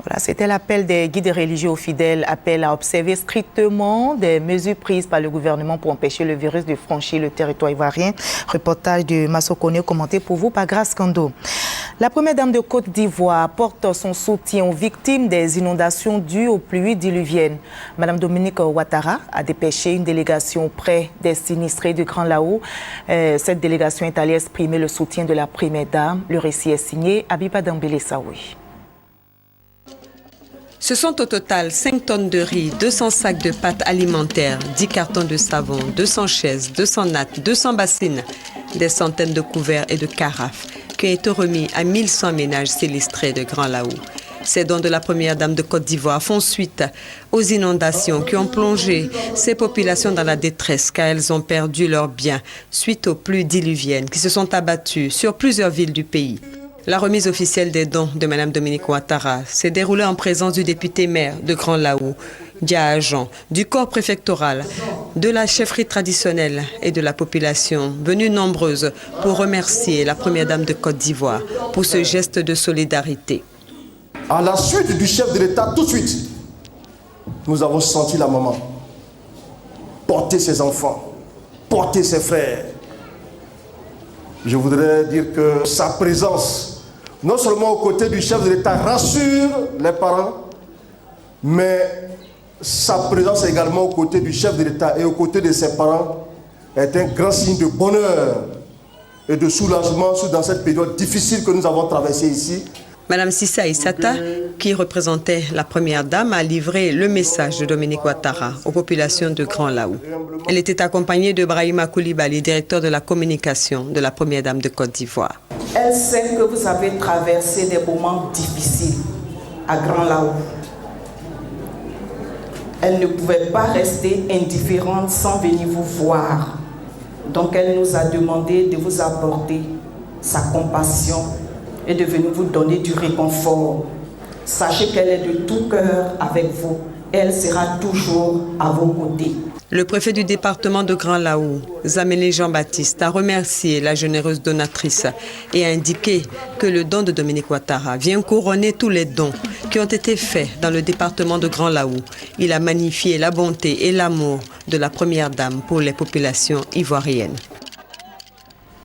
Voilà, c'était l'appel des guides religieux aux fidèles, appel à observer strictement des mesures prises par le gouvernement pour empêcher le virus de franchir le territoire ivoirien. Reportage de Massokone commenté pour vous par Grace Kando. La première dame de Côte d'Ivoire apporte son soutien aux victimes des inondations dues aux pluies diluviennes. Madame Dominique Ouattara a dépêché une délégation auprès des sinistrés du Grand Laou. Cette délégation est allée exprimer le soutien de la première dame. Le récit est signé Abiba Dambélé Saoui. Ce sont au total 5 tonnes de riz, 200 sacs de pâtes alimentaires, 10 cartons de savon, 200 chaises, 200 nattes, 200 bassines, des centaines de couverts et de carafes qui ont été remis à 1100 ménages sinistrés de Grand Laou. Ces dons de la première dame de Côte d'Ivoire font suite aux inondations qui ont plongé ces populations dans la détresse car elles ont perdu leurs biens suite aux pluies diluviennes qui se sont abattues sur plusieurs villes du pays. La remise officielle des dons de Mme Dominique Ouattara s'est déroulée en présence du député-maire de Grand Laou, Dia Jean, du corps préfectoral, de la chefferie traditionnelle et de la population, venue nombreuse pour remercier la première dame de Côte d'Ivoire pour ce geste de solidarité. À la suite du chef de l'État, tout de suite, nous avons senti la maman porter ses enfants, porter ses frères. Je voudrais dire que sa présence, non seulement aux côtés du chef de l'État, rassure les parents, mais sa présence également aux côtés du chef de l'État et aux côtés de ses parents est un grand signe de bonheur et de soulagement dans cette période difficile que nous avons traversée ici. Madame Sissa Issata, qui représentait la première dame, a livré le message de Dominique Ouattara aux populations de Grand Laou. Elle était accompagnée de Brahima Koulibaly, directeur de la communication de la première dame de Côte d'Ivoire. Elle sait que vous avez traversé des moments difficiles à Grand Laou. Elle ne pouvait pas rester indifférente sans venir vous voir. Donc elle nous a demandé de vous apporter sa compassion et de venir vous donner du réconfort. Sachez qu'elle est de tout cœur avec vous. Elle sera toujours à vos côtés. Le préfet du département de Grand Laou, Zamélé Jean-Baptiste, a remercié la généreuse donatrice et a indiqué que le don de Dominique Ouattara vient couronner tous les dons qui ont été faits dans le département de Grand Laou. Il a magnifié la bonté et l'amour de la première dame pour les populations ivoiriennes.